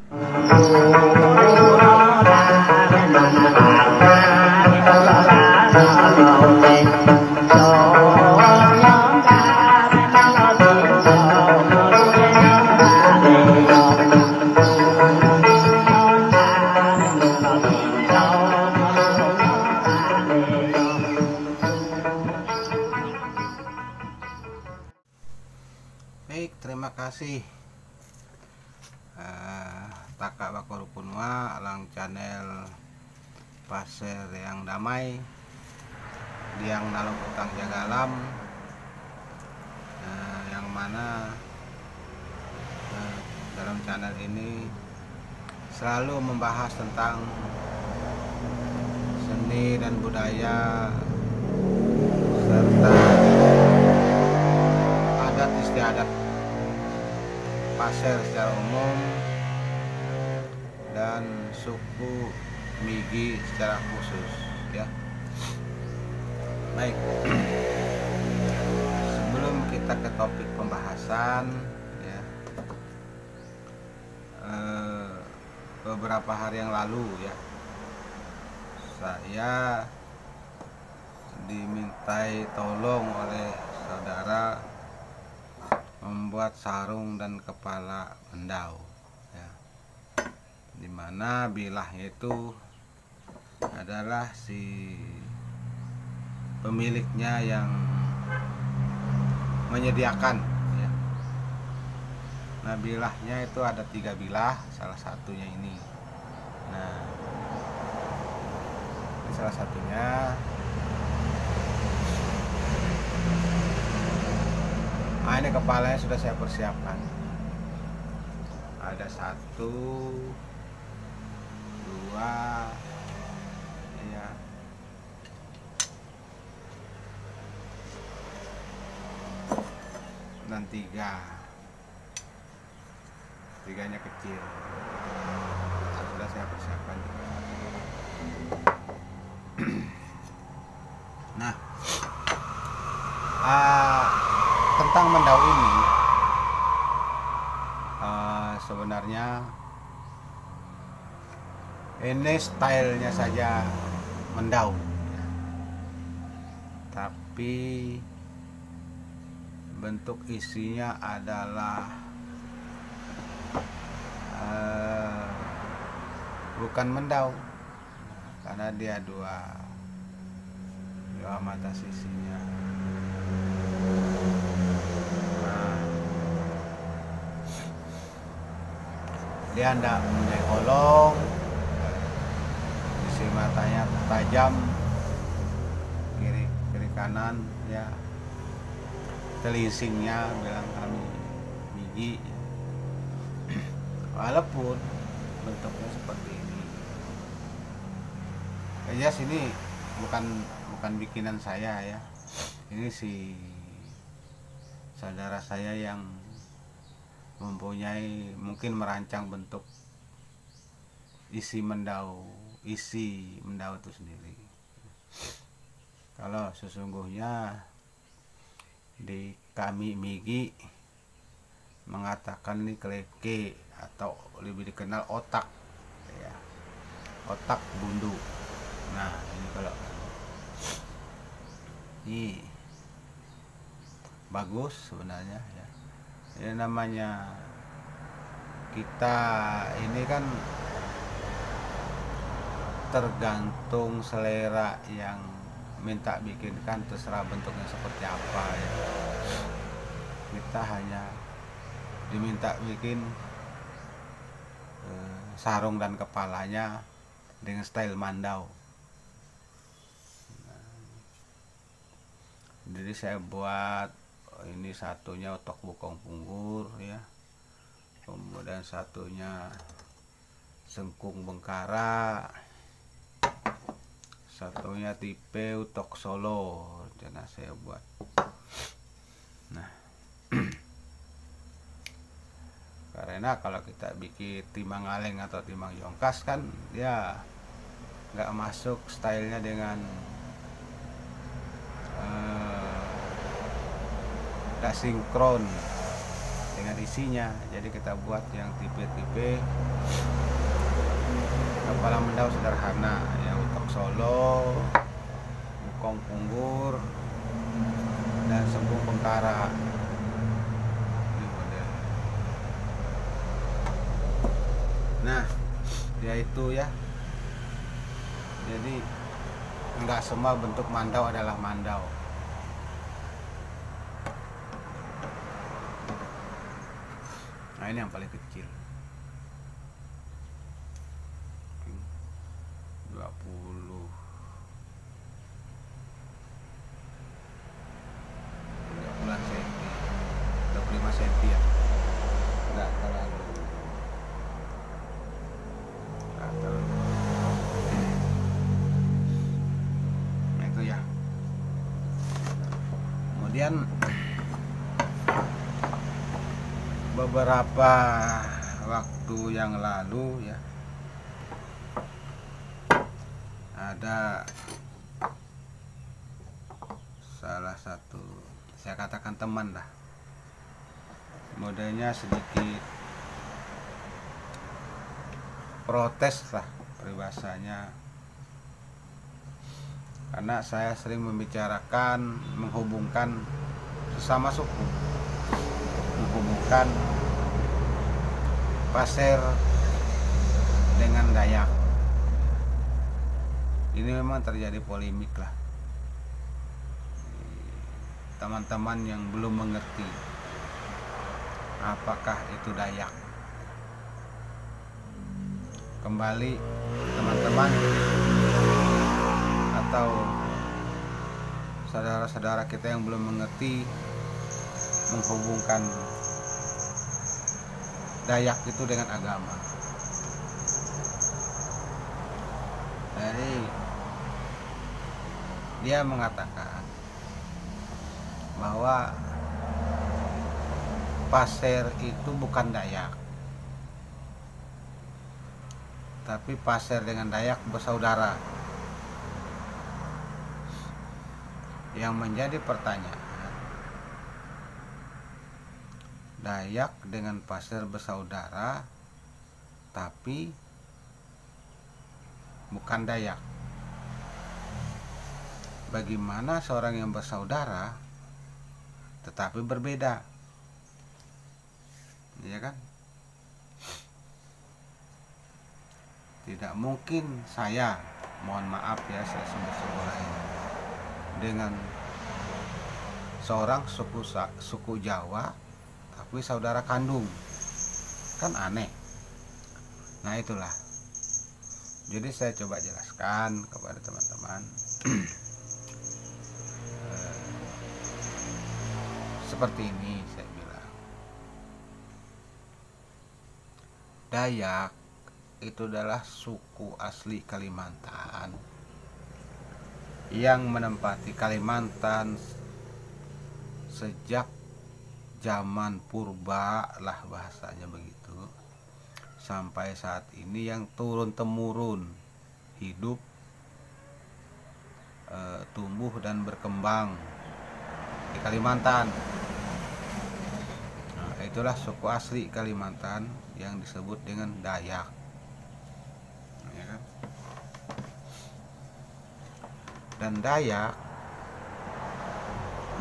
Baik, terima kasih Taka Bakorupunwa alang channel Pasir yang damai Diang Nalung Utang Jagalam, yang mana dalam channel ini selalu membahas tentang seni dan budaya serta adat istiadat Pasir secara umum dan suku Migi secara khusus, ya. Baik, sebelum kita ke topik pembahasan, ya, beberapa hari yang lalu, ya, saya dimintai tolong oleh saudara membuat sarung dan kepala mendau, ya, dimana bilahnya itu adalah si pemiliknya yang menyediakan, ya. Nah, bilahnya itu ada 3 bilah, salah satunya ini. Nah, ini salah satunya. Nah, ini kepalanya sudah saya persiapkan. Ada 1, 2, ya, dan 3. 3-nya kecil. Sudah saya persiapkan juga. Nah, tentang mendau ini, sebenarnya ini stylenya saja mendau, ya. Tapi bentuk isinya adalah bukan mendau, karena dia dua mata sisinya. Dia tidak punya kolong, isi matanya tajam, kiri kanan, ya. Telisingnya bilang kami Migi, ya. Walaupun bentuknya seperti ini, ya, sini bukan bikinan saya, ya. Ini si saudara saya yang mempunyai, mungkin merancang bentuk isi mendau itu sendiri. Kalau sesungguhnya di kami Migi mengatakan ini keleke atau lebih dikenal otak, ya, otak bundu. Nah, ini kalau ini bagus sebenarnya, ya. Ini namanya kita ini kan tergantung selera yang minta bikinkan, terserah bentuknya seperti apa, ya. Kita hanya diminta bikin sarung dan kepalanya dengan style mandau. Jadi saya buat ini, satunya otok bokong punggur, ya, kemudian satunya sengkung bengkara, satunya tipe utok solo, jadi saya buat. Nah, karena kalau kita bikin timang aleng atau timang yongkas kan ya nggak masuk stylenya dengan nggak sinkron dengan isinya. Jadi kita buat yang tipe-tipe kepala mendau sederhana ya, untuk Solo, Bukong Punggur, dan Sembung Bengkara. Ini model. Nah, yaitu ya. Jadi enggak semua bentuk mandau adalah mandau. Nah, ini yang paling kecil. 25 cm ya, nggak terlalu nah, itu ya. Kemudian beberapa waktu yang lalu ya, ada salah satu, saya katakan teman lah, modelnya sedikit protes lah peribahasanya, karena saya sering membicarakan, menghubungkan sesama suku, menghubungkan Pasir dengan Dayak. Ini memang terjadi polemik lah, teman-teman yang belum mengerti apakah itu Dayak. Kembali teman-teman atau saudara-saudara kita yang belum mengerti, menghubungkan Dayak itu dengan agama. Jadi dia mengatakan bahwa Pasir itu bukan Dayak, tapi Pasir dengan Dayak bersaudara. Yang menjadi pertanyaan, Dayak dengan Pasir bersaudara tapi bukan Dayak. Bagaimana seorang yang bersaudara tetapi berbeda? Iya kan? Tidak mungkin saya, mohon maaf ya saya sebut-sebut lain, dengan seorang suku Jawa tapi saudara kandung, kan aneh. Nah itulah, jadi saya coba jelaskan kepada teman-teman seperti ini. Saya bilang Dayak itu adalah suku asli Kalimantan yang menempati Kalimantan sejak zaman purba lah bahasanya begitu, sampai saat ini, yang turun temurun hidup, tumbuh dan berkembang di Kalimantan. Nah, itulah suku asli Kalimantan yang disebut dengan Dayak. Ya kan? Dan Dayak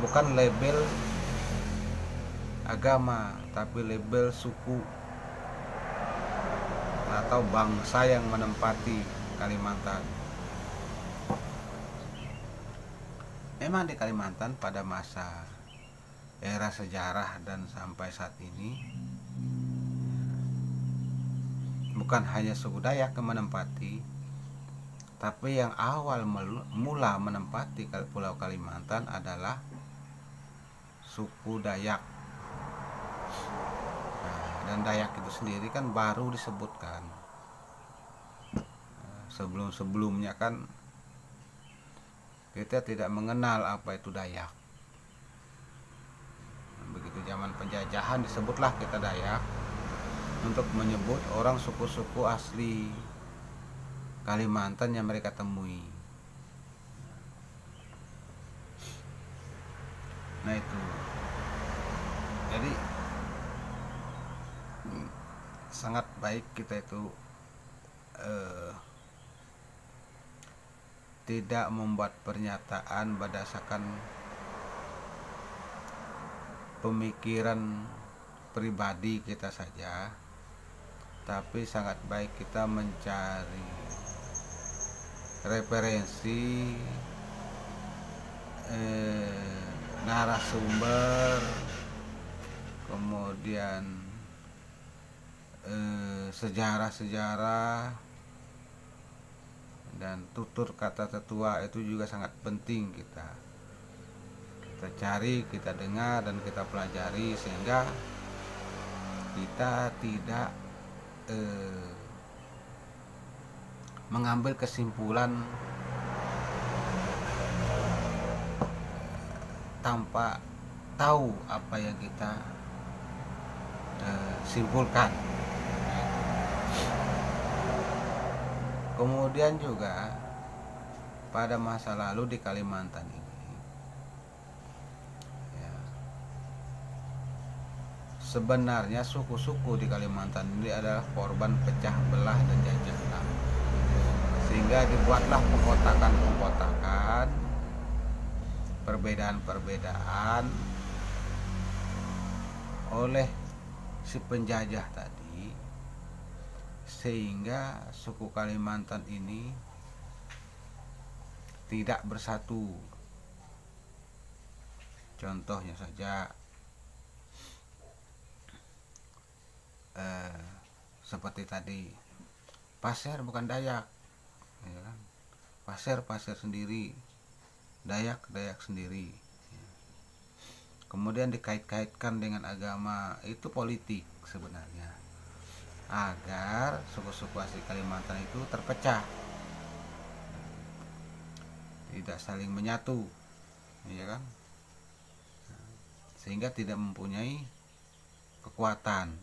bukan label agama, tapi label suku atau bangsa yang menempati Kalimantan. Memang di Kalimantan pada masa era sejarah dan sampai saat ini, bukan hanya suku Dayak yang menempati, tapi yang awal mula menempati Pulau Kalimantan adalah suku Dayak. Dan Dayak itu sendiri kan baru disebutkan. Sebelum-sebelumnya kan kita tidak mengenal apa itu Dayak. Begitu zaman penjajahan disebutlah kita Dayak, untuk menyebut orang suku-suku asli Kalimantan yang mereka temui. Nah itu, jadi sangat baik kita itu tidak membuat pernyataan berdasarkan pemikiran pribadi kita saja, tapi sangat baik kita mencari referensi, narasumber, kemudian sejarah-sejarah dan tutur kata tetua. Itu juga sangat penting kita cari, kita dengar, dan kita pelajari, sehingga kita tidak mengambil kesimpulan tanpa tahu apa yang kita simpulkan. Kemudian juga pada masa lalu di Kalimantan ini, ya, sebenarnya suku-suku di Kalimantan ini adalah korban pecah belah dan jajahan, sehingga dibuatlah pengkotakan-pengkotakan, perbedaan-perbedaan oleh si penjajah tadi, sehingga suku Kalimantan ini tidak bersatu. Contohnya saja seperti tadi, Pasir bukan Dayak, ya kan? Pasir sendiri, Dayak sendiri. Kemudian dikait-kaitkan dengan agama. Itu politik sebenarnya, agar suku-suku asli Kalimantan itu terpecah, tidak saling menyatu, ya kan, sehingga tidak mempunyai kekuatan.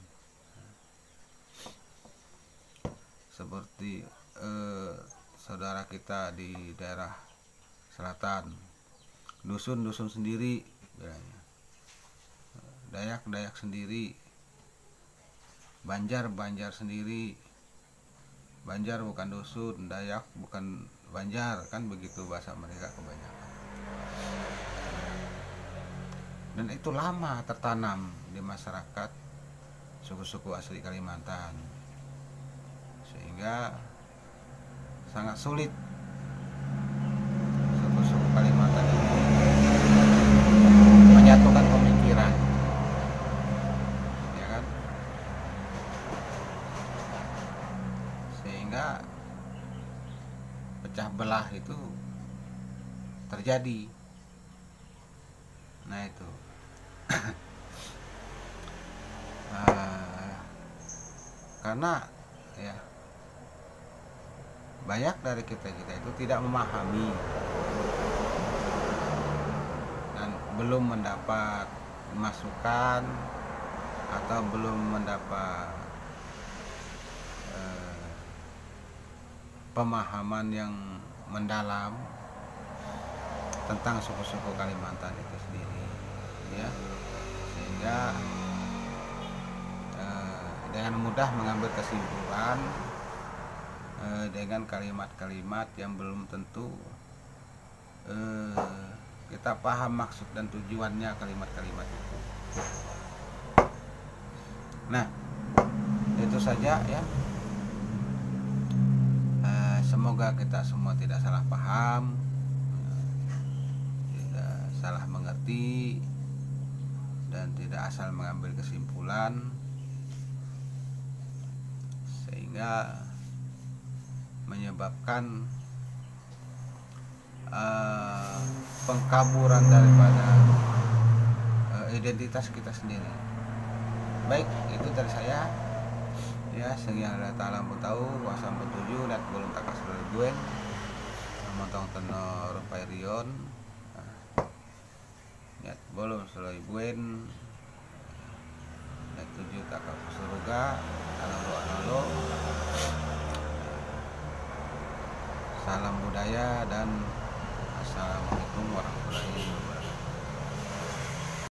Seperti saudara kita di daerah selatan, dusun sendiri, Dayak sendiri, Banjar sendiri. Banjar bukan dusun, Dayak bukan Banjar, kan begitu bahasa mereka kebanyakan. Dan itu lama tertanam di masyarakat suku-suku asli Kalimantan, sehingga sangat sulit suku-suku Kalimantan ini menyatukan pemikiran, ya kan, sehingga pecah belah itu terjadi. Nah itu karena ya banyak dari kita itu tidak memahami dan belum mendapat masukan atau belum mendapat pemahaman yang mendalam tentang suku-suku Kalimantan itu sendiri, ya, sehingga dengan mudah mengambil kesimpulan dengan kalimat-kalimat yang belum tentu kita paham maksud dan tujuannya kalimat-kalimat itu. Nah, itu saja ya. Semoga kita semua tidak salah paham, tidak salah mengerti, dan tidak asal mengambil kesimpulan sehingga menyebabkan pengkaburan daripada identitas kita sendiri. Baik, itu dari saya. Ya, sehingga Allah Ta'ala tahu kuasa bertuju dan belum takas buen motong tenor pairion niat belum seloi buen niat tujuh takak surga analo. Salam budaya dan assalamualaikum warahmatullahi wabarakatuh.